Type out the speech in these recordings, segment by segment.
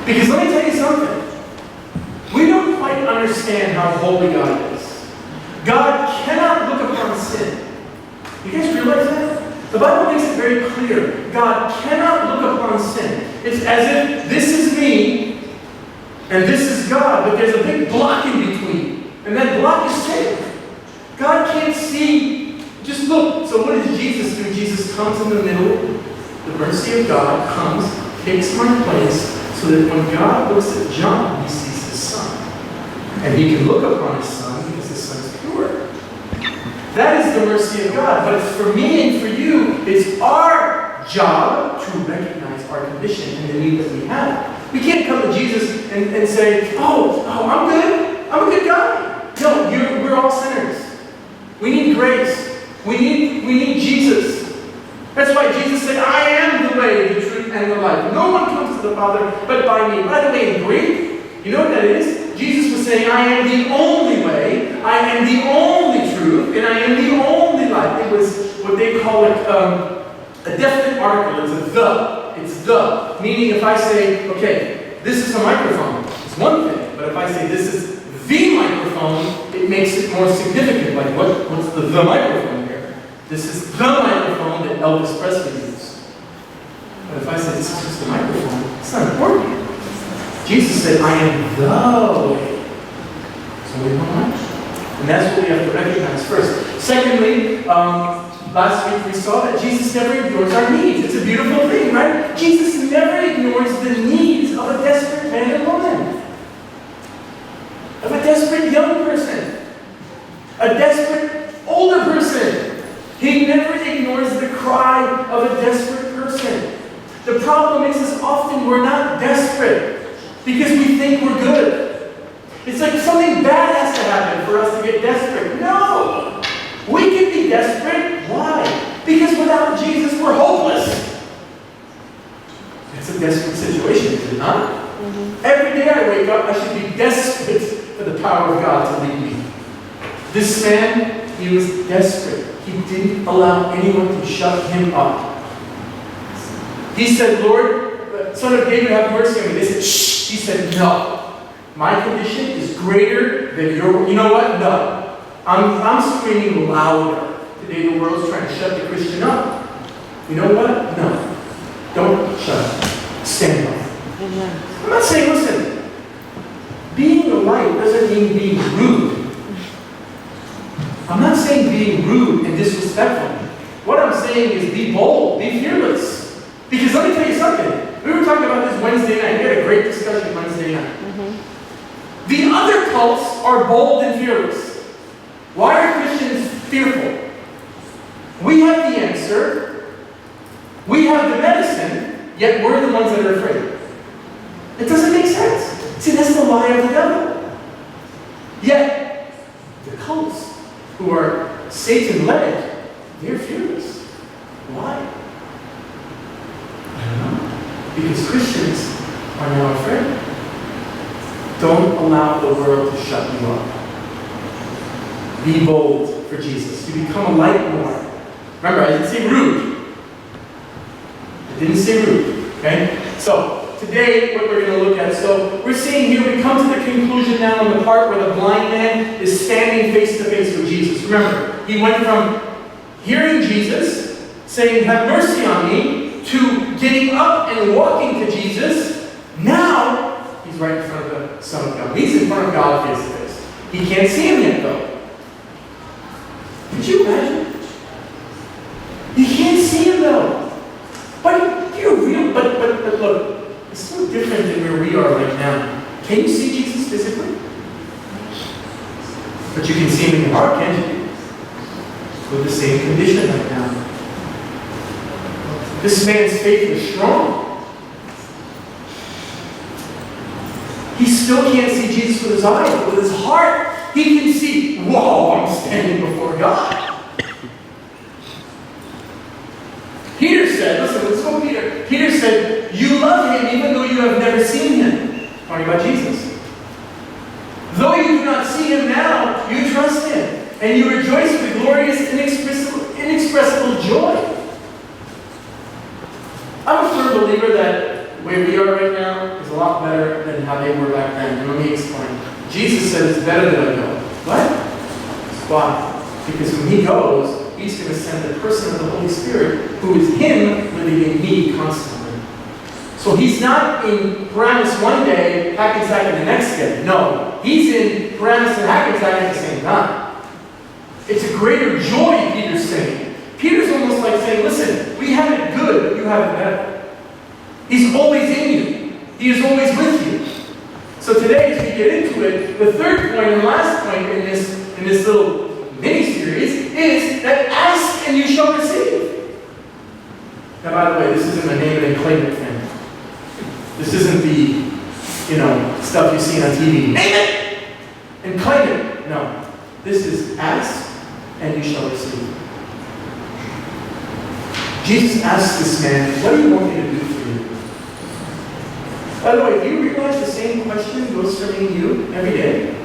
Because let me tell you something. We don't quite understand how holy God is. God cannot look upon sin. You guys realize that? The Bible makes it very clear. God cannot look upon sin. It's as if this is me and this is God, but there's a big block in between. And that block is sin. God can't see. Just look. So what does Jesus do? Jesus comes in the middle. The mercy of God comes, takes my place, so that when God looks at John, he sees his son. And he can look upon his son because his son is pure. That is the mercy of God. But it's for me and for you, it's our job to recognize our condition and the need that we have. We can't come to Jesus and say, oh, I'm good. I'm a good guy. No, we're all sinners. We need grace. We need Jesus. That's why Jesus said, I am the way, the truth, and the life. No one comes to the Father but by me. By the way, in Greek, you know what that is? Jesus was saying, I am the only way, I am the only truth, and I am the only life. It was what they call a definite article. It's a the. It's the. Meaning if I say, okay, this is a microphone, it's one thing. But if I say this is the microphone, it makes it more significant. Like what's the microphone here? This is the microphone that Elvis Presley used. But if I say this is just a microphone, it's not important. Jesus said, I am the way. There's only one way. And that's what we have to recognize first. Secondly, last week we saw that Jesus never ignores our needs. It's a beautiful thing, right? Jesus never ignores the needs of a desperate man and woman. Of a desperate young person. A desperate older person. He never ignores the cry of a desperate person. The problem is often we're not desperate because we think we're good. It's like something bad has to happen for us to get desperate. No! We can be desperate. Why? Because without Jesus, we're hopeless. It's a desperate situation, is it not? Mm-hmm. Every day I wake up, I should be desperate for the power of God to lead me. This man, he was desperate. He didn't allow anyone to shut him up. He said, Lord, Son of David, have mercy on me. They said, shh. He said, no. My condition is greater than your. You know what? No. I'm screaming louder. Today the world's trying to shut the Christian up. You know what? No. Don't shut up. Stand up. I'm not saying, listen, being a light doesn't mean being rude. I'm not saying being rude and disrespectful. What I'm saying is be bold, be fearless. Because let me tell you something. We were talking about this Wednesday night. We had a great discussion Wednesday night. Mm-hmm. The other cults are bold and fearless. Why are Christians fearful? We have the answer. We have the medicine, yet we're the ones that are afraid. It doesn't make sense. See, that's the lie of the devil. Yet, the cults who are Satan-led, they're fearless. Why? I don't know. Because Christians are now afraid. Don't allow the world to shut you up. Be bold for Jesus. You become a light more. Remember, I didn't say rude. I didn't say rude. Okay? So, today, what we're going to look at. So, we're seeing here, we come to the conclusion now in the part where the blind man is standing face to face with Jesus. Remember, he went from hearing Jesus, saying, have mercy on me, to getting up and walking to Jesus. Now, he's right in front of the Son of God. He's in front of God face to face. He can't see him yet, though. Could you imagine? You can't see him, though. But look, it's so different than where we are right now. Can you see Jesus physically? But you can see him in your heart, can't you? With the same condition right now. This man's faith is strong. He still can't see Jesus with his eyes, but with his heart, he can see, whoa, I'm standing before God. Peter said, listen, let's go Peter. Peter said, you love him even though you have never seen him. Talking about Jesus. Though you do not see him now, you trust him. And you rejoice with glorious, inexpressible joy. I'm a firm believer that where we are right now is a lot better than how they were back then. And let me explain. Jesus said it's better that I go. What? Why? Because when he goes, he's going to send the person of the Holy Spirit, who is him living in me constantly. So he's not in Paramus one day, Hackensack the next day. No. He's in Paramus and Hackensack at the same time. It's a greater joy, Peter's saying. Peter's almost like saying, listen, we have it good, but you have it better. He's always in you. He is always with you. So today, as we get into it, the third point and last point in this little mini-series is that ask and you shall receive. Now, by the way, this isn't a name it and claim it thing. This isn't the, stuff you see on TV. Name it and claim it. No. This is ask and you shall receive. Jesus asked this man, what do you want me to do for you? By the way, do you realize the same question goes serving you every day?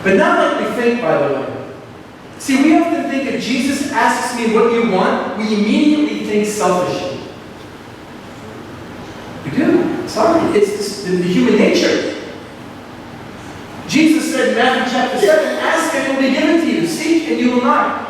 But not like we think, by the way. See, we often think if Jesus asks me what you want, we immediately think selfishly. We do. Sorry. It's the human nature. Jesus said in Matthew chapter 7, ask and it will be given to you. Seek and you will knock.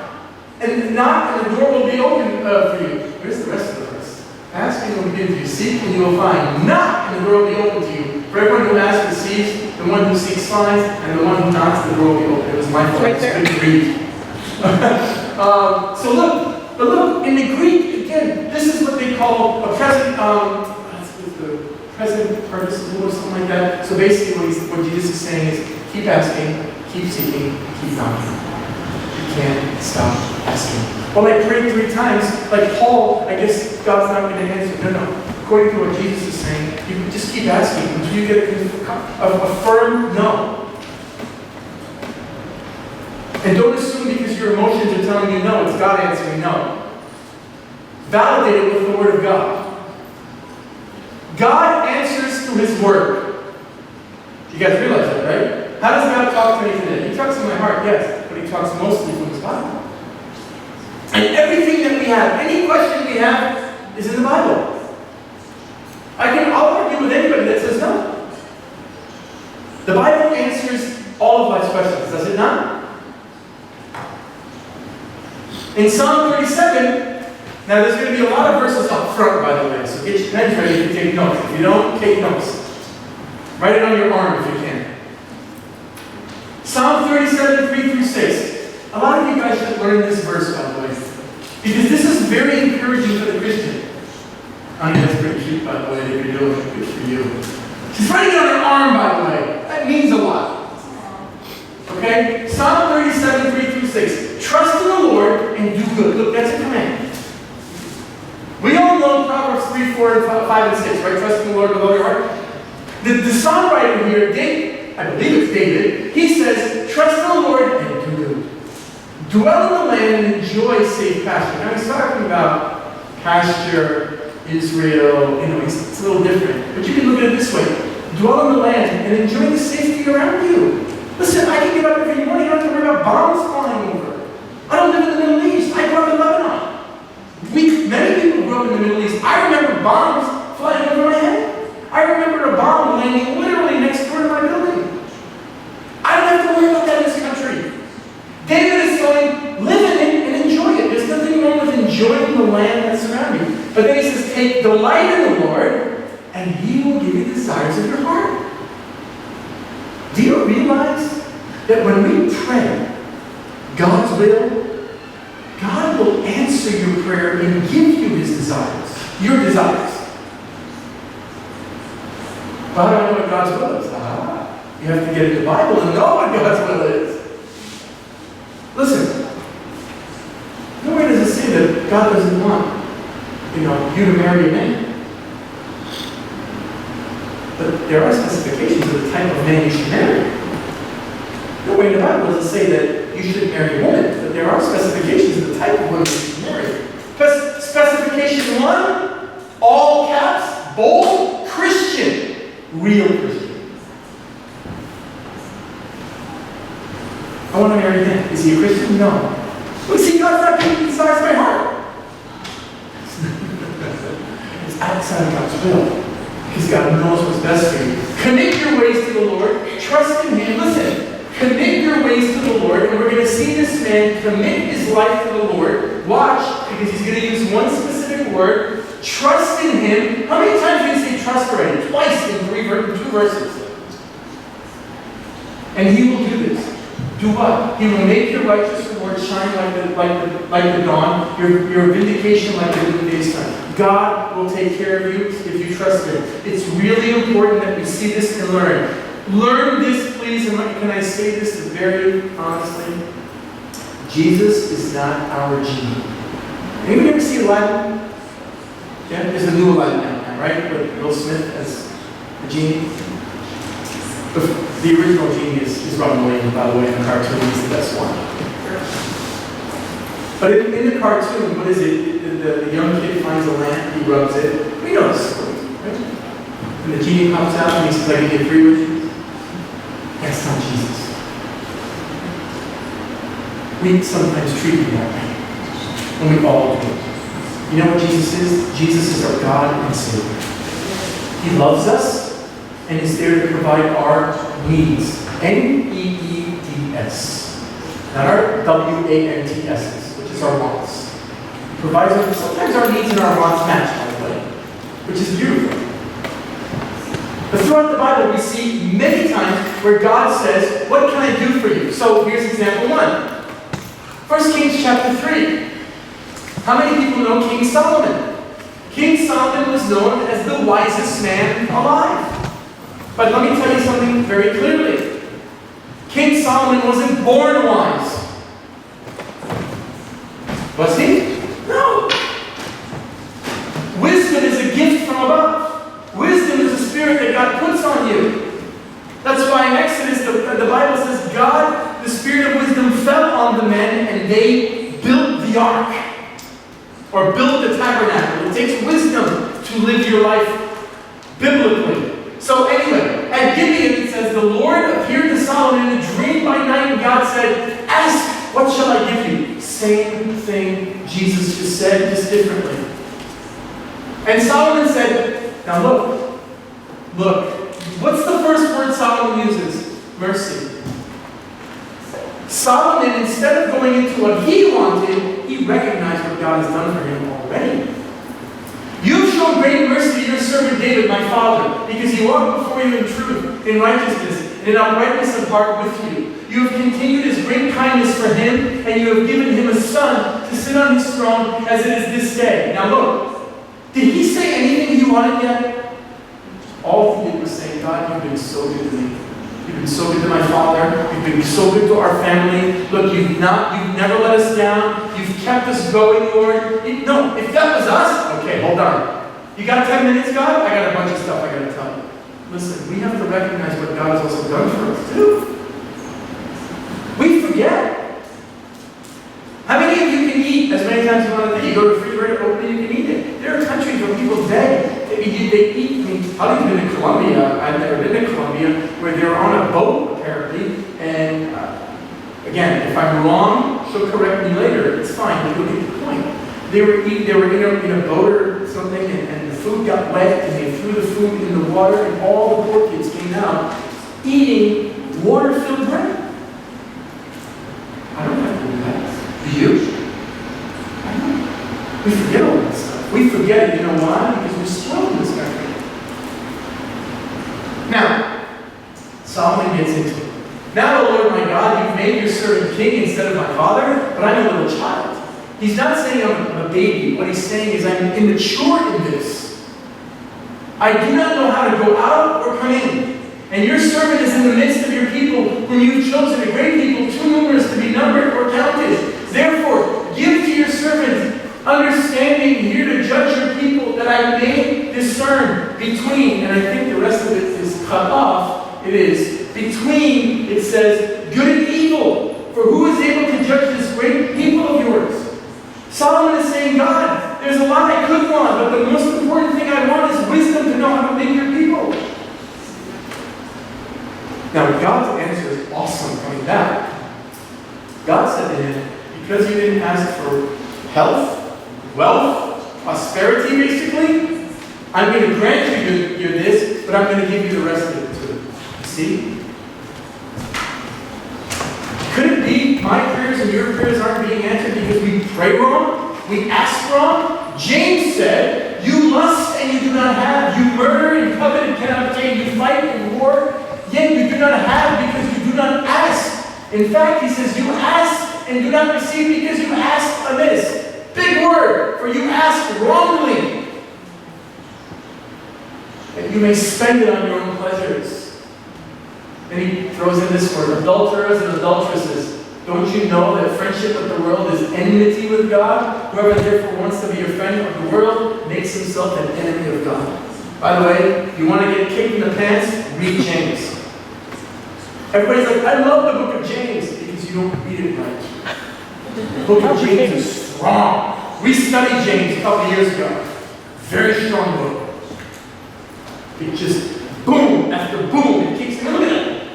And knock and the door will be open for you. Where's the rest of the verse? Ask and it will be given to you. Seek and you will find. Knock and the door will be open to you. For everyone who asks receives, the one who seeks finds, and the one who knocks, the door will be open. It was my fault. Right there. It's good to read. So look, in the Greek, again, this is what they call a present, the present participle or something like that. So basically what Jesus is saying is, keep asking, keep seeking, keep knocking. You can't stop asking. Well, I prayed 3 times, like Paul, I guess God's not going to answer. No. According to what Jesus is saying, you just keep asking until you get a firm no. And don't assume because your emotions are telling you no, it's God answering no. Validate it with the Word of God. God answers through His Word. You guys realize that, right? How does God talk to me today? He talks in my heart, yes, but He talks mostly from His Bible. And everything that we have, any question we have, is in the Bible. I'll argue with anybody that says no. The Bible answers all of life's questions, does it not? In Psalm 37, now there's going to be a lot of verses up front, by the way, so get your pens ready to take notes. If you don't, take notes. Write it on your arm if you can. Psalm 37, 3-6. A lot of you guys should learn this verse, by the way, because this is very encouraging for the Christian. I mean, that's pretty cute, by the way, that you're doing it. Good for you. She's writing it on her arm, by the way. That means a lot. Okay? Psalm 37, 3-6. Trust in the Lord and do good. Look, that's a command. We all know Proverbs 3, 4, 5, and 6, right? Trust in the Lord with all your heart. The songwriter here, I believe it's David, he says, trust in the Lord and do good. Dwell in the land and enjoy safe pasture. Now he's talking about pasture, Israel, it's a little different. But you can look at it this way. Dwell in the land and enjoy the safety around you. Listen, I can get up every morning. I don't have to worry about bombs flying over. I don't live in the Middle East. I grew up in Lebanon. Many people grew up in the Middle East. I remember bombs flying over my head. I remember a bomb landing literally next door to my building. I don't have to worry about that in this country. David is saying, live in it and enjoy it. There's nothing wrong with enjoying the land that's surrounding you. But then he says, take delight in the Lord, and He will give you the desires of your heart. Do you realize that when we pray God's will, God will answer your prayer and give you His desires, your desires. Well, how do I know what God's will is? You have to get in the Bible and know what God's will is. Listen, nowhere does it say that God doesn't want you to marry a man. But there are specifications of the type of man you should marry. Nowhere in the Bible does it say that you shouldn't marry a woman, but there are specifications of the type of woman you should marry. Specification 1, all caps, bold, Christian, real Christian. I want to marry him. Is he a Christian? No. Well, see, God's not giving me the desires of my heart. It's outside of God's will. Because God knows what's best for you. Commit your ways to the Lord. Trust in Him. Listen, commit your ways to the Lord. And we're going to see this man commit his life to the Lord. Watch, because he's going to use one specific word. Trust in Him. How many times did he say trust already? Twice in 2 verses. And He will do this. Do what? He will make your righteous reward shine like the dawn, your vindication like the noonday sun. God will take care of you if you trust Him. It's really important that we see this and learn. Learn this, please, and can I say this very honestly? Jesus is not our genie. Anybody ever see Aladdin? Yeah, there's a new Aladdin now, right? With Will Smith as the genie. The original genie is Robin Williams, by the way, in the cartoon. He's the best one. But in the cartoon, what is it? The young kid finds a lamp, he rubs it. We know the story, right? And the genie comes out and he says, I give you 3 wishes. That's not Jesus. We sometimes treat him that way. And we all do. You know what Jesus is? Jesus is our God and Savior. He loves us and is there to provide our needs. N-E-E-D-S. Not our W-A-N-T-S's, which is our wants. He provides us, sometimes our needs and our wants match, by the way, which is beautiful. But throughout the Bible, we see many times where God says, what can I do for you? So here's example 1. 1 Kings chapter 3. How many people know King Solomon? King Solomon was known as the wisest man alive. But let me tell you something very clearly. King Solomon wasn't born wise. Was he? No. Wisdom is a gift from above. Wisdom is a spirit that God puts on you. That's why in Exodus, the Bible says, God, the spirit of wisdom fell on the men and they built the ark. Or built the tabernacle. It takes wisdom to live your life biblically. So anyway, at Gibeon it says, the Lord appeared to Solomon in a dream by night, and God said, ask, what shall I give you? Same thing Jesus just said, just differently. And Solomon said, now look, what's the first word Solomon uses? Mercy. Solomon, instead of going into what he wanted, he recognized what God has done for him already. You've shown great mercy to your servant David, my father, because he walked before you in truth, in righteousness, and in uprightness of heart with you. You have continued his great kindness for him, and you have given him a son to sit on his throne as it is this day. Now look, did he say anything he wanted yet? All he did was say, God, you've been so good to me. You've been so good to my father. You've been so good to our family. Look, you've never let us down. You've kept us going, Lord. No, if that was us, okay, hold on. You got 10 minutes, God? I got a bunch of stuff I got to tell you. Listen, we have to recognize what God has also done for us, too. We forget. How many of you can eat as many times as you want to eat? You go to the refrigerator, open it, you can eat it. There are countries where people today, they eat. I've been in Colombia. I've never been to Colombia, where they're on a boat, apparently. And again, if I'm wrong, she'll correct me later. It's fine, but you'll get the point. They were in a boat or something, and the food got wet, and they threw the food in the water, and all the poor kids came out eating water-filled bread. I don't have to do that. Do you? I don't. We forget all that stuff. We forget it. You know why? Because we're spoiled in this country. Now, Solomon gets into it. Now, O Lord my God, you've made your servant king instead of my father, but I'm a little child. He's not saying I'm a baby. What he's saying is I'm immature in this. I do not know how to go out or come in. And your servant is in the midst of your people, whom you've chosen, a great people, too numerous to be numbered or counted. Therefore, give to your servant understanding here to judge your people, that I may discern between, and I think the rest of it is cut off. It is between, it says, good and evil. For who is able to judge this great people of yours? Solomon is saying, God, there's a lot I could want, but the most important thing I want is wisdom to know how to make your people. Now, God's answer is awesome coming back. God said to him, because you didn't ask for health, wealth, prosperity, basically, I'm going to grant you this, but I'm going to give you the rest of it too. See? Could it be my prayers and your prayers aren't being answered because we pray wrong? We ask wrong? James said, you lust and you do not have. You murder and covet and cannot obtain. You fight and war, yet you do not have because you do not ask. In fact, he says, you ask and do not receive because you ask amiss. Big word, for you ask wrongly, that you may spend it on your own pleasures. Then he throws in this word, adulterers and adulteresses. Don't you know that friendship with the world is enmity with God? Whoever therefore wants to be a friend of the world makes himself an enemy of God. By the way, if you want to get kicked in the pants, read James. Everybody's like, I love the book of James, because you don't read it right. The book of James is strong. We studied James a couple years ago. Very strong book. It just boom after boom, it kicks in. Look at it.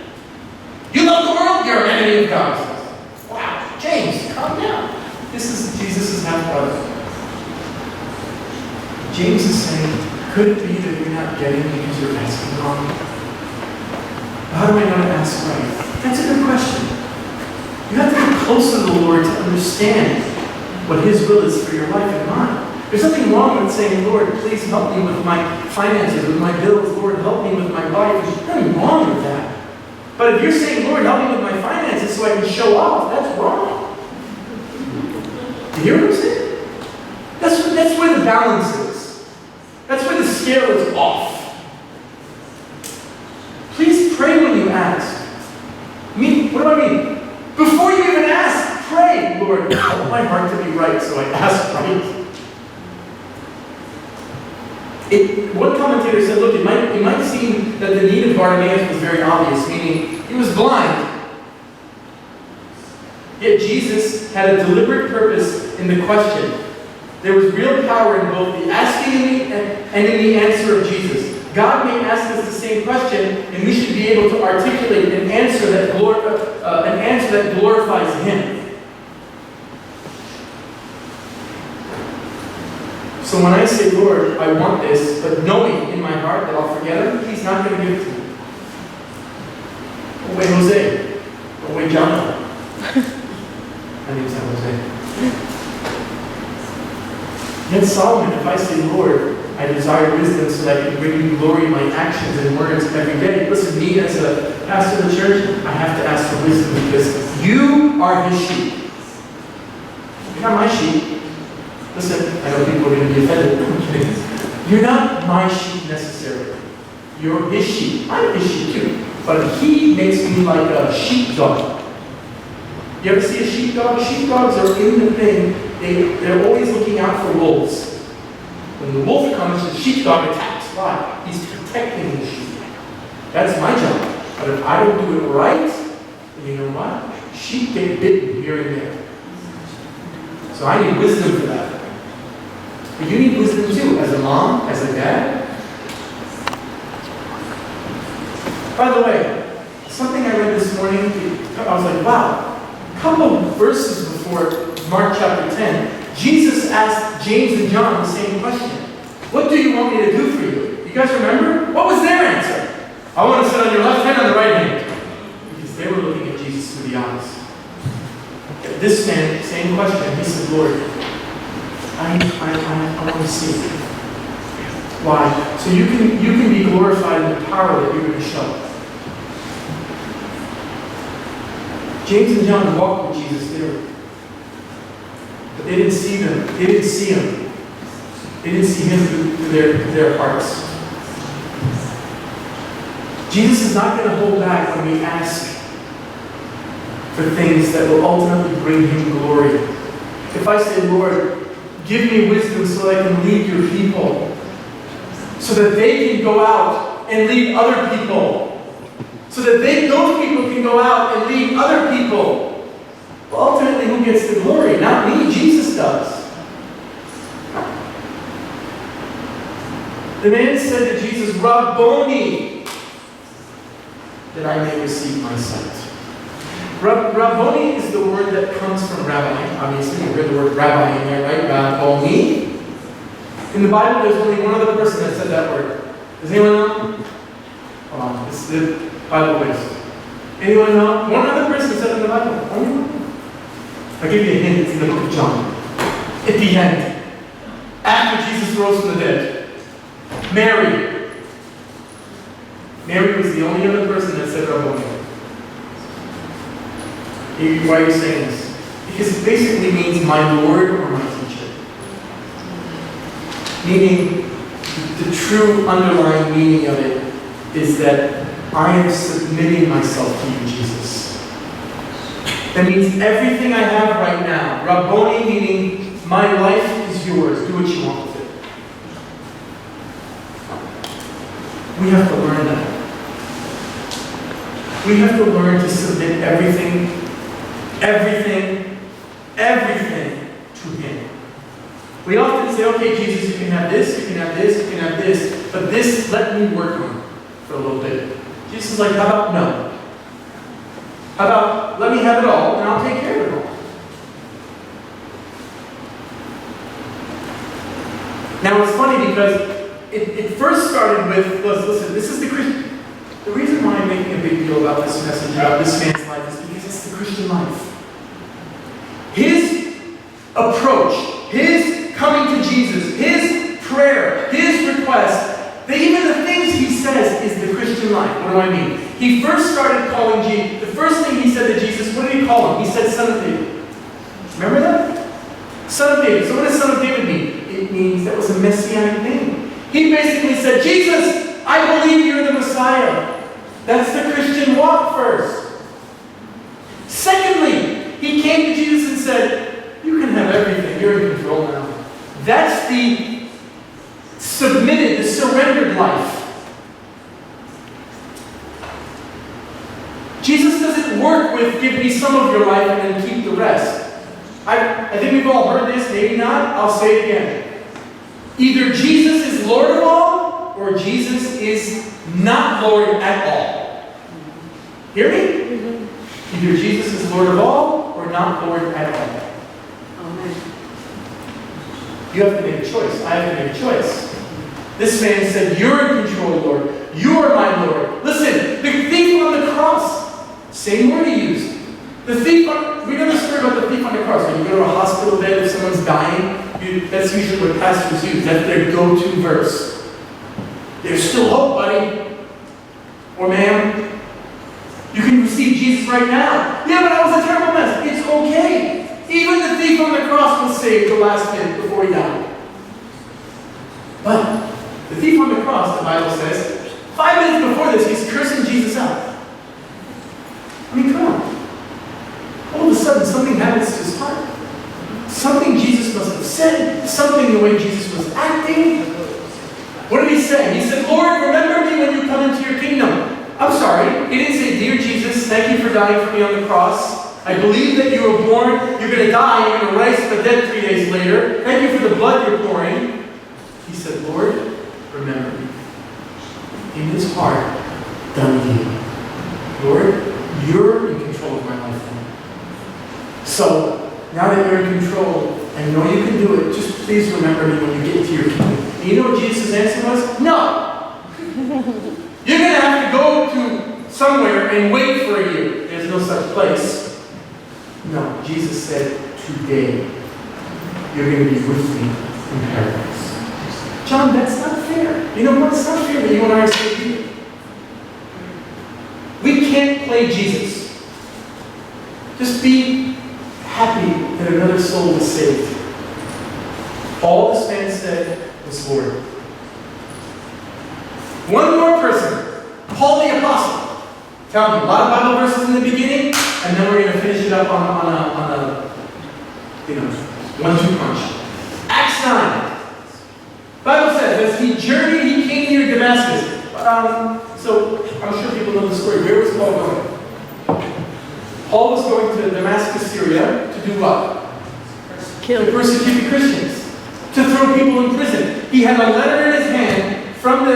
You love the world, you're an enemy of God. Wow, James, calm down. This is Jesus' half brother. James is saying, could it be that you're not getting because you're asking wrong? How do I know to ask right? That's a good question. You have to get closer to the Lord to understand what His will is for your life and mine. There's nothing wrong with saying, Lord, please help me with my finances, with my bills. Lord, help me with my life. There's nothing wrong with that. But if you're saying, Lord, help me with my finances so I can show off, that's wrong. Do you hear what I'm saying? That's where the balance is. That's where the scale is off. Please pray when you ask. What do I mean? Before you even ask, pray, Lord, help my heart to be right so I ask right. One commentator said, look, it might seem that the need of Bartimaeus was very obvious, meaning he was blind. Yet Jesus had a deliberate purpose in the question. There was real power in both the asking and in the answer of Jesus. God may ask us the same question, and we should be able to articulate an answer that glorifies Him. So when I say, Lord, I want this, but knowing in my heart that I'll forget Him, He's not going to give it to me. Oh, wait, Jose. Oh, wait, John. My name's not Jose. Yet Solomon, if I say, Lord, I desire wisdom so that I can bring you glory in my actions and words every day. Listen, me as a pastor of the church, I have to ask for wisdom because you are His sheep. You're not my sheep. Listen, I know people are going to be offended. You're not my sheep necessarily. You're His sheep. I'm His sheep too. But He makes me like a sheepdog. You ever see a sheepdog? Sheepdogs are in the thing. They're always looking out for wolves. When the wolf comes, the sheepdog attacks. Why? He's protecting the sheep. That's my job. But if I don't do it right, then you know what? Sheep get bitten here and there. So I need wisdom for that. But you need wisdom too, as a mom, as a dad. By the way, something I read this morning, I was like, wow. A couple of verses before Mark chapter 10, Jesus asked James and John the same question. What do you want me to do for you? You guys remember? What was their answer? I want to sit on your left hand or the right hand. Because they were looking at Jesus through the eyes. This man, same question. He said, Lord, I want to see you. Why? So you can be glorified in the power that you're going to show. James and John walked with Jesus there. But they didn't see them. They didn't see Him. They didn't see Him through their hearts. Jesus is not going to hold back when we ask for things that will ultimately bring Him glory. If I say, Lord, give me wisdom so that I can lead your people, so that they can go out and lead other people, so that those people can go out and lead other people. Well, ultimately, who gets the glory? Not me, Jesus does. The man said to Jesus, Rabboni, that I may receive my sight. Rabboni is the word that comes from rabbi. Obviously, you heard the word rabbi in there, right? Rabboni. In the Bible, there's only one other person that said that word. Does anyone know? Hold on, this is the Bible based. Anyone know? One other person said it in the Bible. Only one. I'll give you a hint. It's in the book of John. At the end, after Jesus rose from the dead, Mary was the only other person that said Rabboni. Why are you saying this? Because it basically means my Lord or my teacher. Meaning, the true underlying meaning of it is that I am submitting myself to you, Jesus. That means everything I have right now. Rabboni meaning my life is yours. Do what you want with it. We have to learn that. We have to learn to submit everything to Him. We often say, okay, Jesus, you can have this, you can have this, you can have this, but this, let me work on for a little bit. Jesus is like, how about no? How about, let me have it all, and I'll take care of it all. Now, it's funny because it first started with, listen, this is the Christian. The reason why I'm making a big deal about this message, about this man's life, is because it's the Christian life. His approach, his coming to Jesus, his prayer, his request, even the things he says is the Christian life. What do I mean? He first started calling Jesus, the first thing he said to Jesus, what did he call him? He said, Son of David. Remember that? Son of David. So what does Son of David mean? It means that was a messianic name. He basically said, Jesus, I believe you're the Messiah. That's the Christian walk first. Secondly, he came to Jesus and said, you can have everything. You're in control now. That's the submitted, the surrendered life. Jesus doesn't work with give me some of your life and then keep the rest. I think we've all heard this, maybe not. I'll say it again. Either Jesus is Lord of all, or Jesus is not Lord at all. Hear me? Either Jesus is Lord of all, or not Lord at all. Amen. You have to make a choice. I have to make a choice. This man said, you're in control, Lord. You are my Lord. Listen, the thief on the cross, same word he used. The thief we know the story about the thief on the cross. When you go to a hospital bed if someone's dying, that's usually what pastors use. That's their go-to verse. There's still hope, buddy. Or ma'am. You can receive Jesus right now. Yeah, but I was a terrible mess. It's okay. Even the thief on the cross was saved the last minute before he died. But the thief on the cross, the Bible says, 5 minutes before this, he's cursing Jesus out. I mean, come on. All of a sudden, something happens to his heart. Something Jesus must have said. Something the way Jesus was acting. What did he say? He said, Lord, remember me when you come into your kingdom. I'm sorry. He didn't say, dear Jesus, thank you for dying for me on the cross. I believe that you were born. You're going to die. You're going to rise from the dead 3 days later. Thank you for the blood you're pouring. He said, Lord, remember me. In his heart, done you. Lord, you're in control of my life now. So, now that you're in control, and you know you can do it, just please remember me when you get to your kingdom. And you know what Jesus' answer was? No! You're going to have to go to somewhere and wait for a year. There's no such place. No, Jesus said, today, you're going to be with me in paradise. John, that's not fair. You know what? It's not fair that you and I are still here. We can't play Jesus. Just be happy that another soul was saved. All this man said was Lord. One more person, Paul the Apostle. Tell me, a lot of Bible verses in the beginning, and then we're going to finish it up on a 1-2 punch. Acts 9. Bible says, as he journeyed, he came near Damascus. So, I'm sure people know the story. Where was Paul going? Paul was going to Damascus, Syria, to do what? To persecute the Christians. To throw people in prison. He had a letter in his hand from the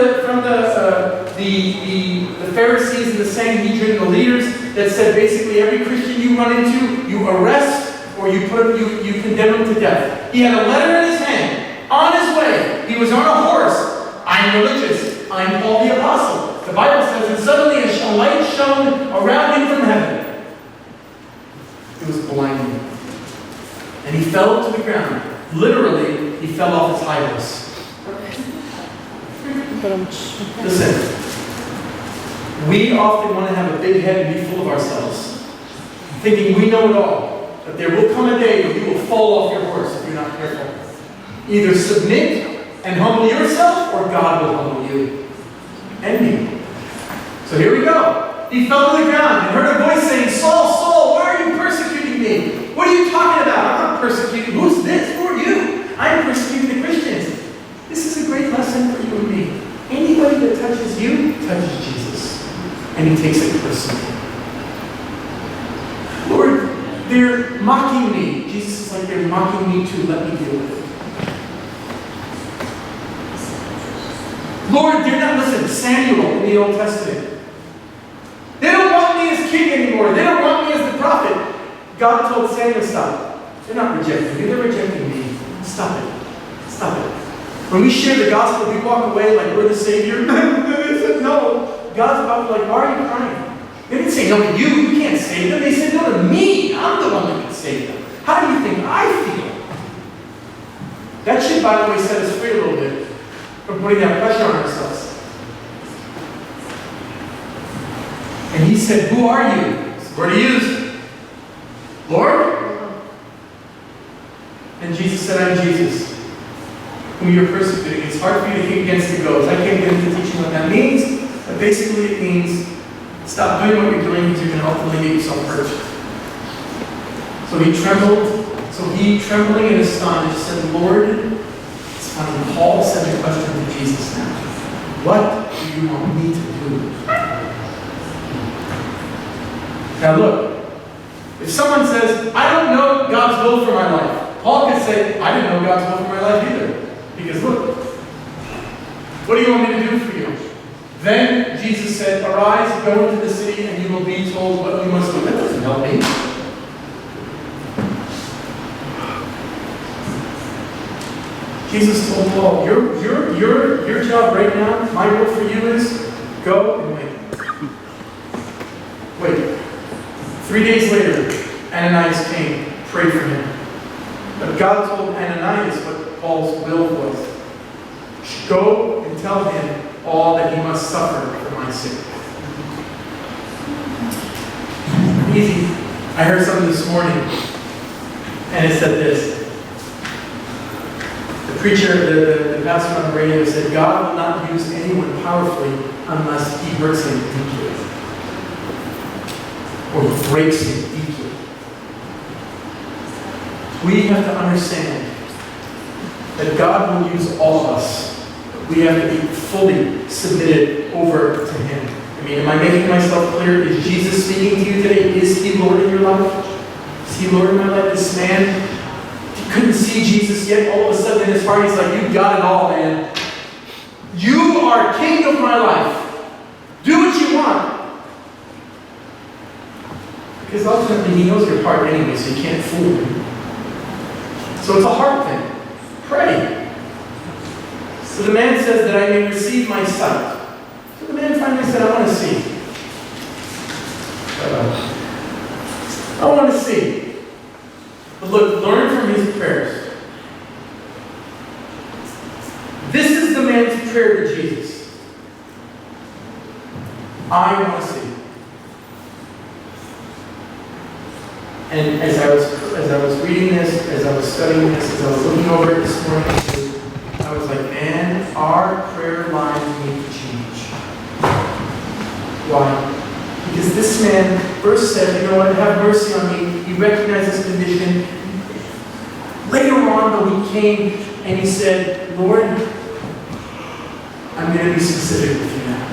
Pharisees and the Sanhedrin, the leaders, that said basically every Christian you run into, you arrest or you condemn him to death. He had a letter in his hand. On his way, he was on a horse. I'm religious. I'm Paul the Apostle. The Bible says, and suddenly a light shone around him from heaven. It was blinding. And he fell to the ground. Literally, he fell off his high horse. Listen, we often want to have a big head and be full of ourselves, thinking we know it all. But there will come a day when you will fall off your horse if you're not careful. Either submit and humble yourself, or God will humble you and me. So here we go. He fell to the ground and heard a voice saying, Saul, Saul, why are you persecuting me? What are you talking about? I'm not persecuting. Who's this? Who are you? I'm persecuting the Christians. This is a great lesson for you and me. Anybody that touches you, touches Jesus. And he takes it personally. Lord, they're mocking me. Jesus is like, they're mocking me too. Let me deal with it. Lord, they're not, listen, Samuel in the Old Testament. They don't want me as king anymore. They don't want me as the prophet. God told Samuel, stop. They're not rejecting me. They're rejecting me. Stop it. Stop it. When we share the gospel, we walk away like we're the Savior. They said no. God's about to be like, why are you crying? They didn't say no to you. You can't save them. They said no to me. I'm the one that can save them. How do you think I feel? That should, by the way, set us free a little bit from putting that pressure on ourselves. And he said, who are you? It's the word he used. Lord? And Jesus said, I'm Jesus, whom you're persecuting. It's hard for you to kick against the goads. I can't get into teaching what that means, but basically it means stop doing what you're doing because you're going to ultimately get yourself hurt. So he trembled. Trembling and astonished, said, Lord, it's funny, Paul sent a question to Jesus now. What do you want me to do? Now look, if someone says, I don't know God's will for my life, Paul could say, I didn't know God's will for my life either. Because look, what do you want me to do for you? Then Jesus said, arise, go into the city, and you will be told what you must do. That doesn't help me. Jesus told Paul, your job right now, my will for you is go and wait. Wait. 3 days later, Ananias came, prayed for him. But God told Ananias what Paul's will was. Go and tell him all that he must suffer for my sake. Easy. I heard something this morning, and it said this. The preacher, the pastor on the radio said, God will not use anyone powerfully unless he hurts him deeply. Or breaks him deeply. We have to understand that God will use all of us. We have to be fully submitted over to him. I mean, am I making myself clear? Is Jesus speaking to you today? Is he Lord in your life? Is he Lord in my life? This man, he couldn't see Jesus yet. All of a sudden in his heart, he's like, you got it all, man. You are king of my life. Do what you want. Because ultimately he knows your heart anyway, so you can't fool him. So it's a heart thing. Pray. So the man says that I may receive my sight. So the man finally said, I want to see. I want to see. But look, learn from his prayers. This is the man's prayer to Jesus. I want to see. And as I was reading this, as I was studying this, as I was looking over it this morning, I was like, man, our prayer lives need to change. Why? Because this man first said, you know what, have mercy on me. He recognized his condition. Later on, though, he came and he said, Lord, I'm going to be specific with you now.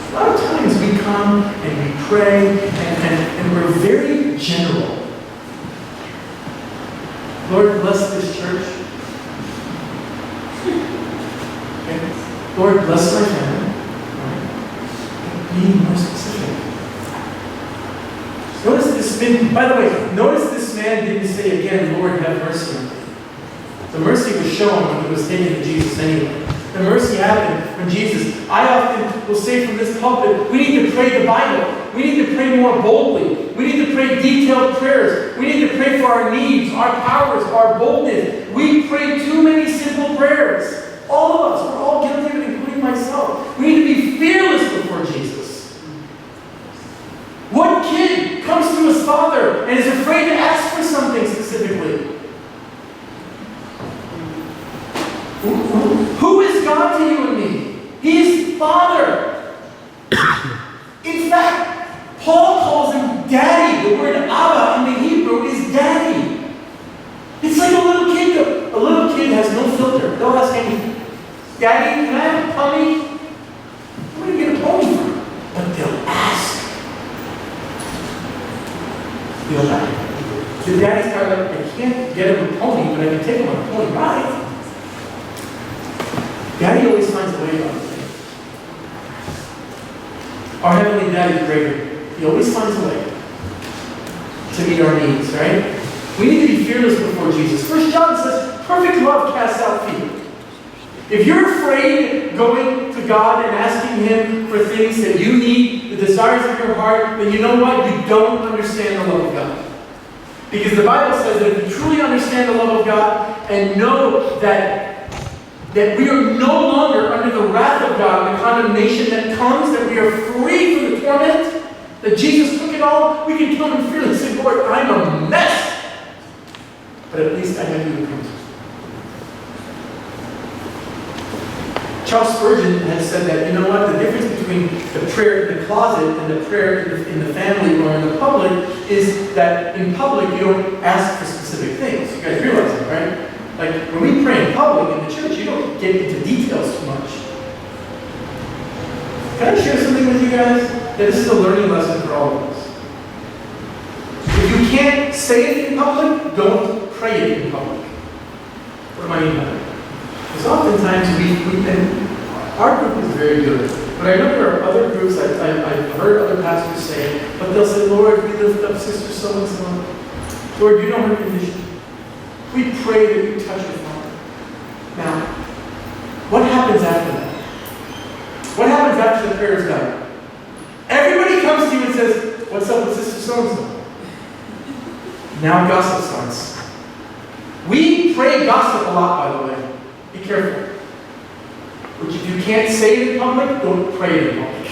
A lot of times we come and we pray and we're very general. Lord, bless this church. Okay. Lord, bless my family. Be more specific. Notice this man, by the way, notice this man didn't say again, Lord, have mercy on me. The mercy was shown when he was taken to Jesus anyway. The mercy happened when Jesus, I often will say from this pulpit, we need to pray the Bible. We need to pray more boldly. We need to pray detailed prayers. We need to pray for our needs, our powers, our boldness. We pray too many simple prayers. All of us, we're all guilty of it, including myself. We need to be fearless before Jesus. What kid comes to his father and is afraid to ask for something specifically? Who is God to you and me? He is Father. In fact, Paul calls him Daddy. The word Abba in the Hebrew is Daddy. It's like a little kid. A little kid has no filter. They'll ask anything. Daddy, can I have a pony? What do you get a pony from? But they'll ask. They'll ask. The daddy's kind of like, I can't get him a pony, but I can take him on a pony ride. Daddy always finds a way about things. Our Heavenly Daddy is greater. He always finds a way to meet our needs, right? We need to be fearless before Jesus. 1 John says, perfect love casts out fear. If you're afraid going to God and asking Him for things that you need, the desires of your heart, then you know what? You don't understand the love of God. Because the Bible says that if you truly understand the love of God and know that we are no longer under the wrath of God, the condemnation that comes, that we are free from the torment, that Jesus took it all, we can come and freely say, Lord, I'm a mess. But at least I have you to come to. Charles Spurgeon has said that, you know what, the difference between the prayer in the closet and the prayer in the family or in the public is that in public you don't ask for specific things. You guys realize that, right? Like, when we pray in public in the church, you don't get into details too much. Can I share something with you guys? That this is a learning lesson for all of us. If you can't say it in public, don't pray it in public. What do I mean by that? Because oftentimes and our group is very good. But I know there are other groups, I've heard other pastors say, but they'll say, Lord, we lift up Sister so-and-so. Lord, you know her condition. We pray that you touch her father. Now, what happens after that? What happens after the prayer is done? Everybody comes to you and says, what's up with Sister so-and-so? Now gossip starts. We pray gossip a lot, by the way. Be careful. Which if you can't say it in public, don't pray it in public.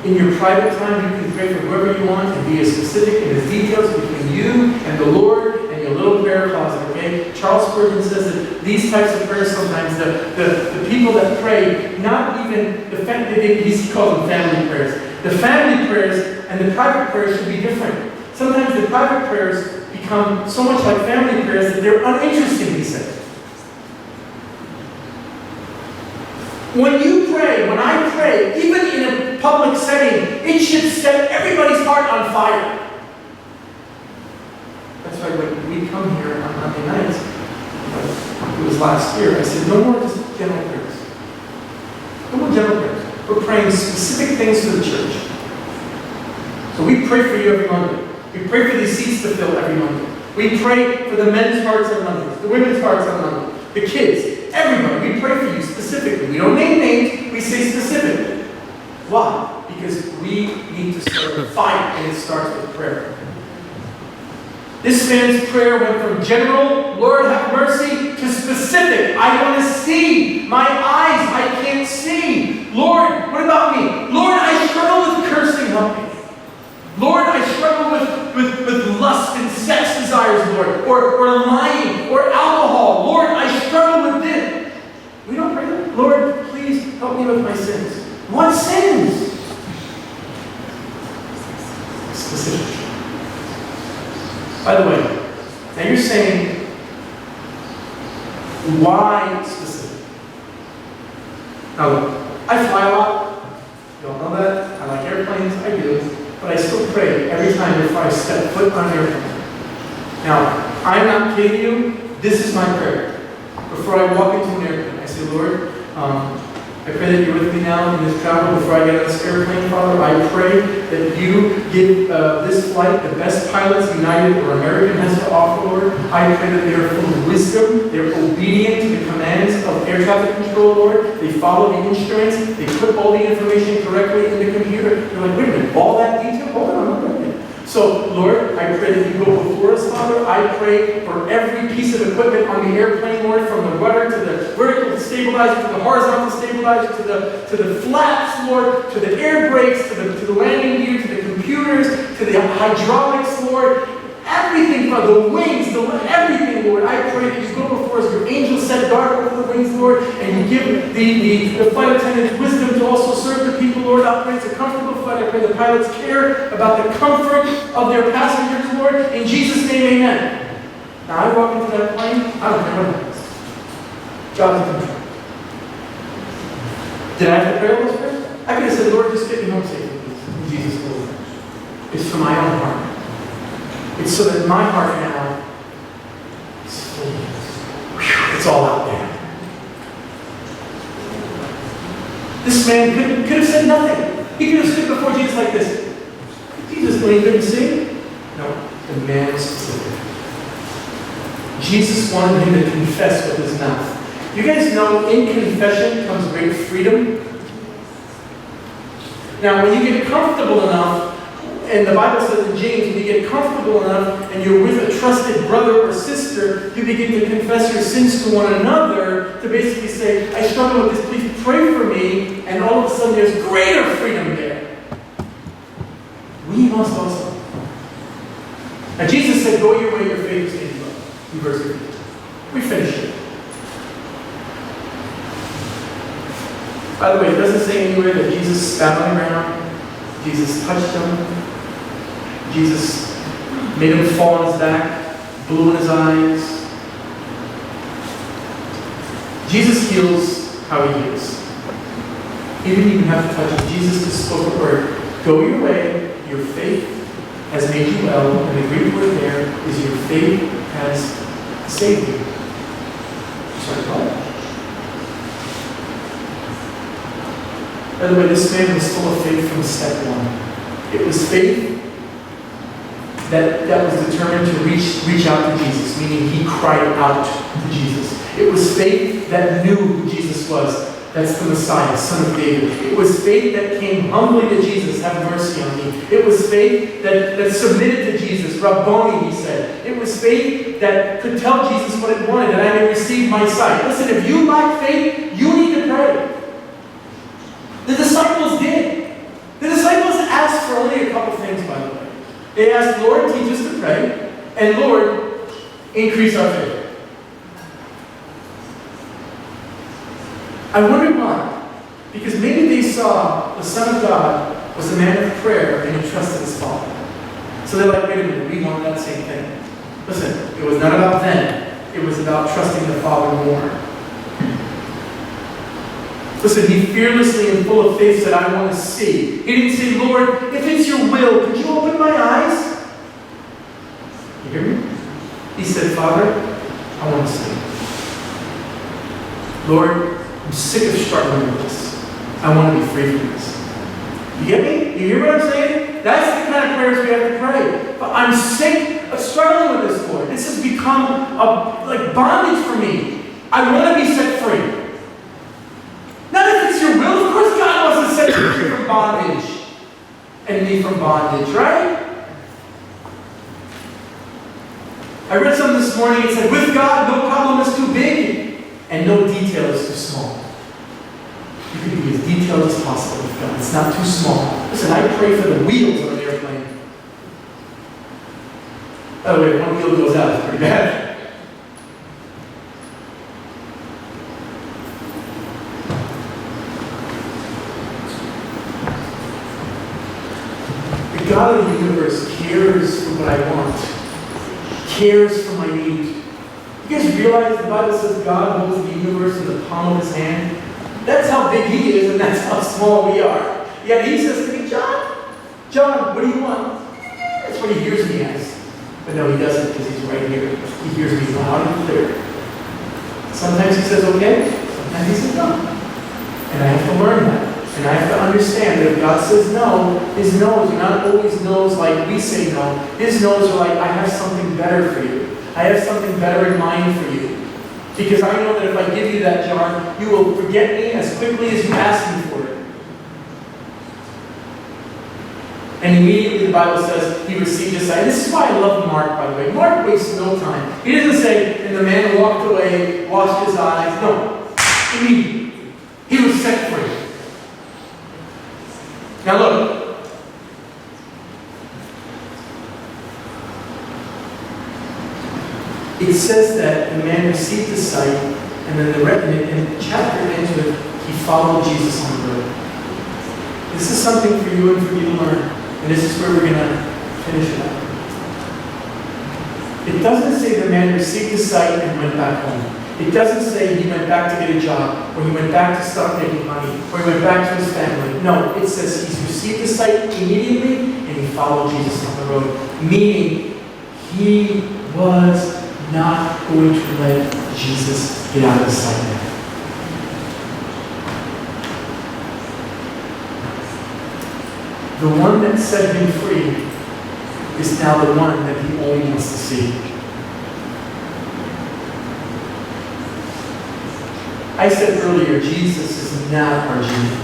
In your private time, you can pray for whoever you want and be as specific and as details between you and the Lord and your little prayer closet, okay? Charles Spurgeon says that these types of prayers sometimes, the people that pray, not even, he calls them family prayers. The family prayers and the private prayers should be different. Sometimes the private prayers become so much like family prayers that they're uninteresting, he said. When you pray, when I pray, even in a public setting, it should set everybody's heart on fire. That's why when we come here on Monday nights, it was last year, I said, no more just general prayers. No more general prayers. We're praying specific things for the church. So we pray for you every Monday. We pray for these seats to fill every Monday. We pray for the men's hearts on Mondays, the women's hearts on Monday, the kids. Everybody, we pray for you specifically. We don't name names, we say specifically. Why? Because we need to start a fight, and it starts with prayer. This man's prayer went from general, Lord have mercy, to specific. I want to see. My eyes, I can't see. Lord, what about me? Lord, I struggle with cursing, help me. Lord, I struggle with lust and sex desires, Lord, or lying, or alcohol. Lord, I struggle with this. We don't pray that. Lord, please help me with my sins. What sins? Specific. By the way, now you're saying, why specific? Now look, I fly a lot. You all know that. I like airplanes. I do. But I still pray every time before I step foot on an airplane. Now, I'm not kidding you. This is my prayer. Before I walk into an airplane, I say, Lord, I pray that you're with me now in this travel before I get on this airplane, Father. I pray that you give this flight the best pilots United or American has to offer, Lord. I pray that they are full of wisdom. They're obedient to the commands of air traffic control, Lord. They follow the instruments. They put all the information correctly in the computer. You're like, wait a minute, all that detail? Hold on, wait a minute. So, Lord, I pray that you go before us, Father. I pray for every piece of equipment on the airplane, Lord, from the rudder to the vertical stabilizer to the horizontal stabilizer to the flaps, Lord, to the air brakes, to the landing gear, to the computers, to the hydraulics, Lord. Everything, Father, the wings, everything, Lord. I pray that you go before us. Your angels set guard over the wings, Lord, and you give the flight attendants wisdom to also serve the people, Lord. I pray it's a comfortable flight. I pray the pilots care about the comfort of their passengers, Lord. In Jesus' name, amen. Now, I walk into that plane, I don't care what happens. God's in control. Did I have to pray all those prayers? I could have said, Lord, just get me home safely, please. In Jesus' name. It's for my own heart. It's so that my heart now is full. It's all out there. This man could have said nothing. He could have stood before Jesus like this. Jesus, when he couldn't see? No, the man stood. Jesus wanted him to confess with his mouth. You guys know in confession comes great freedom. Now, when you get comfortable enough, and the Bible says in James, when you get comfortable enough and you're with a trusted brother or sister, you begin to confess your sins to one another to basically say, I struggle with this, please pray for me. And all of a sudden there's greater freedom there. We must also. Now Jesus said, go your way, your faith is made you well. In verse 15. We finished it. By the way, it doesn't say anywhere that Jesus spat on the ground. Jesus touched him. Jesus made him fall on his back, blew in his eyes. Jesus heals how he heals. He didn't even have to touch him. Jesus just spoke a word. Go your way, your faith has made you well. And the Greek word there is your faith has saved you. Sorry, what? By the way, this man was full of faith from step one. It was faith that was determined to reach out to Jesus, meaning he cried out to Jesus. It was faith that knew who Jesus was. That's the Messiah, Son of David. It was faith that came humbly to Jesus, have mercy on me. It was faith that submitted to Jesus, Rabboni, he said. It was faith that could tell Jesus what it wanted, that I may receive my sight. Listen, if you lack faith, you need to pray. The disciples did. The disciples asked for only a couple things, by the way. They asked, Lord, teach us to pray, and Lord, increase our faith. I wonder why. Because maybe they saw the Son of God was a man of prayer and he trusted his Father. So they're like, wait a minute, we want that same thing. Listen, it was not about them. It was about trusting the Father more. Listen, he fearlessly and full of faith said, I want to see. He didn't say, Lord, if it's your will, could you open my eyes? You hear me? He said, Father, I want to see. Lord, I'm sick of struggling with this. I want to be free from this. You get me? You hear what I'm saying? That's the kind of prayers we have to pray. But I'm sick of struggling with this, Lord. This has become like bondage for me. I want to be set free. Not if it's your will. Of course God wants to set you free from bondage. And me from bondage, right? I read something this morning. It said, with God, no problem is too big and no detail is too small. You can be as detailed as possible with God. It's not too small. Listen, I pray for the wheels of an airplane. By the way, if one wheel goes out, it's pretty bad. The God of the universe cares for what I want, cares for my need. You guys realize the Bible says God holds the universe in the palm of his hand? That's how big he is, and that's how small we are. Yet he says to me, John, what do you want? That's what he hears me ask. But no, he doesn't, because he's right here. He hears me loud and clear. Sometimes he says, okay. Sometimes he says, no. And I have to learn that. And I have to understand that if God says no, His no's are not always no's like we say no. His no's are like, I have something better for you. I have something better in mind for you. Because I know that if I give you that, John, you will forget me as quickly as you ask me for it. And immediately the Bible says he received his sight. This is why I love Mark, by the way. Mark wastes no time. He doesn't say, and the man walked away, washed his eyes. No. Immediately. He was set free. Now look. It says that the man received his sight, and then the chapter ends with, he followed Jesus on the road. This is something for you and for me to learn. And this is where we're going to finish it up. It doesn't say the man received his sight and went back home. It doesn't say he went back to get a job, or he went back to start making money, or he went back to his family. No, it says he's received his sight immediately, and he followed Jesus on the road. Meaning, he was not going to let Jesus get out of his sight now. The one that set him free is now the one that he only wants to see. I said earlier, Jesus is not our genie.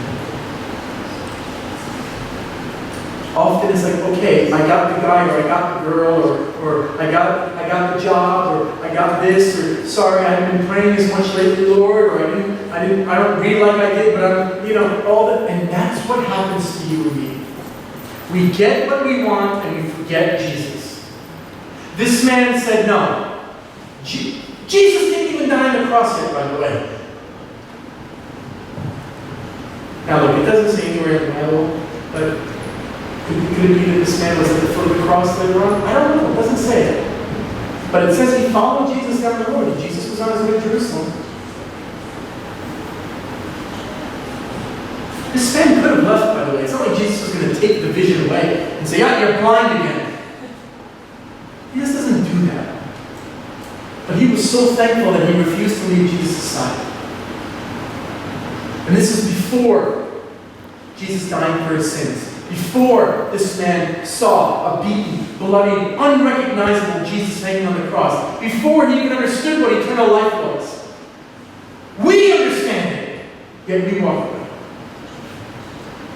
Often it's like, okay, I got the guy, or I got the girl, or I got the job, or I got this, or sorry, I haven't been praying as much lately, Lord, or I don't read like I did, but all that, and that's what happens to you and me. We get what we want and we forget Jesus. This man said no. Jesus didn't even die on the cross yet, by the way. Now look, it doesn't say anywhere in the Bible, but could it be that this man was at the foot of the cross later on? I don't know, it doesn't say it. But it says he followed Jesus down the road, and Jesus was on his way to Jerusalem. This man could have left, by the way. It's not like Jesus was going to take the vision away and say, yeah, you're blind again. He just doesn't do that. But he was so thankful that he refused to leave Jesus' side. And this is before Jesus died for his sins. Before this man saw a beaten, bloody, unrecognizable Jesus hanging on the cross. Before he even understood what eternal life was. We understand it, yet we walk away.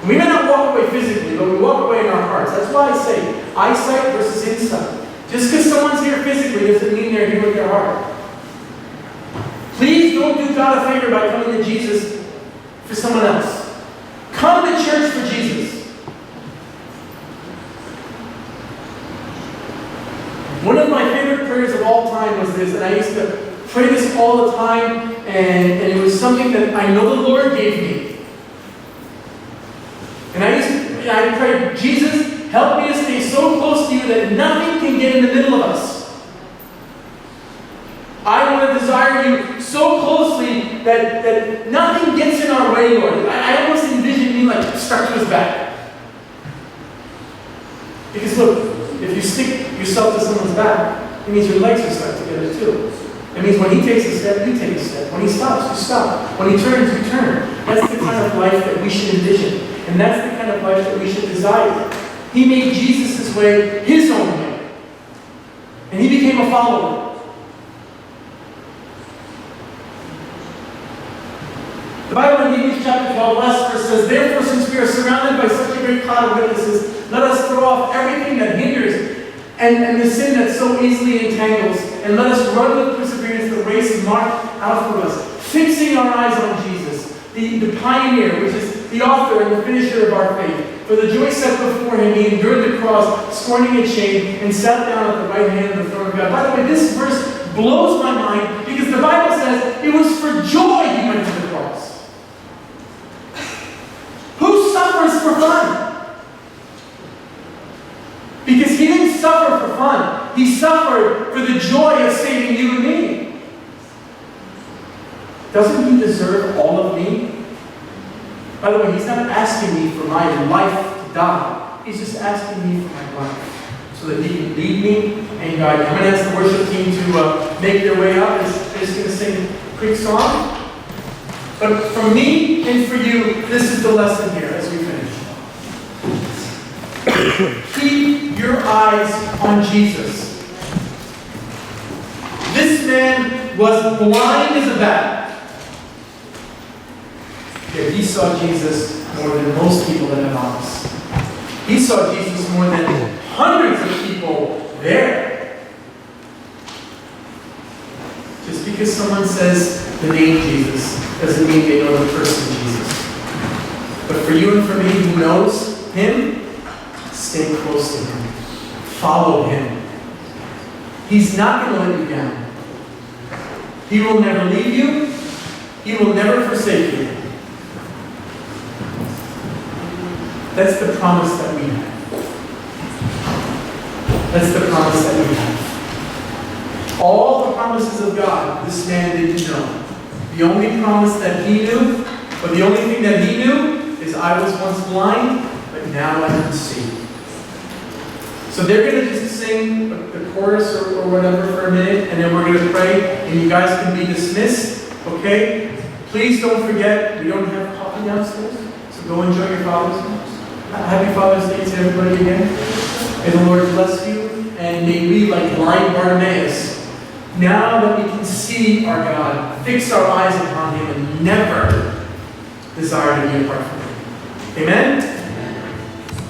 We may not walk away physically, but we walk away in our hearts. That's why I say eyesight versus insight. Just because someone's here physically doesn't mean they're here with their heart. Please don't do God a favor by coming to Jesus for someone else. Come to church for Jesus. One of my favorite prayers of all time was this, and I used to pray this all the time, and it was something that I know the Lord gave me. And I prayed, Jesus, help me to stay so close to you that nothing can get in the middle of us. I want to desire you so closely that nothing gets in our way, Lord. I almost envision me like stuck to his back. Because look, if you stick yourself to someone's back, it means your legs are stuck together too. It means when he takes a step, you take a step. When he stops, you stop. When he turns, you turn. That's the kind of life that we should envision. And that's the kind of life that we should desire. He made Jesus' way his own way. And he became a follower. The Bible in Hebrews chapter 12, last verse says, therefore, since we are surrounded by such a great cloud of witnesses, let us throw off everything that hinders and the sin that so easily entangles, and let us run with perseverance the race marked out for us, fixing our eyes on Jesus, the pioneer, which is the author and the finisher of our faith. For the joy set before him, he endured the cross, scorning its shame, and sat down at the right hand of the throne of God. By the way, this verse blows my mind because the Bible says it was for joy he went to the cross. Who suffers for fun? Because he didn't suffer for fun. He suffered for the joy of saving you and me. Doesn't he deserve all of me? By the way, he's not asking me for my life to die. He's just asking me for my life so that he can lead me and guide me. I'm going to ask the worship team to make their way up. They're just going to sing a quick song. But for me and for you, this is the lesson here as we finish. Keep your eyes on Jesus. This man was blind as a bat. Yet he saw Jesus more than most people that have eyes. He saw Jesus more than hundreds of people there. Just because someone says the name Jesus doesn't mean they know the person Jesus. But for you and for me who knows him, stay close to him. Follow him. He's not going to let you down. He will never leave you. He will never forsake you. That's the promise that we have. That's the promise that we have. All the promises of God, this man didn't know. The only promise that he knew, or the only thing that he knew, is I was once blind, but now I can see. So they're going to just sing the chorus or whatever for a minute, and then we're going to pray, and you guys can be dismissed, okay? Please don't forget, we don't have coffee downstairs, so go enjoy your Father's Day. Happy Father's Day to everybody again. May the Lord bless you, and may we, like blind Bartimaeus, now that we can see our God, fix our eyes upon him and never desire to be apart from him. Amen?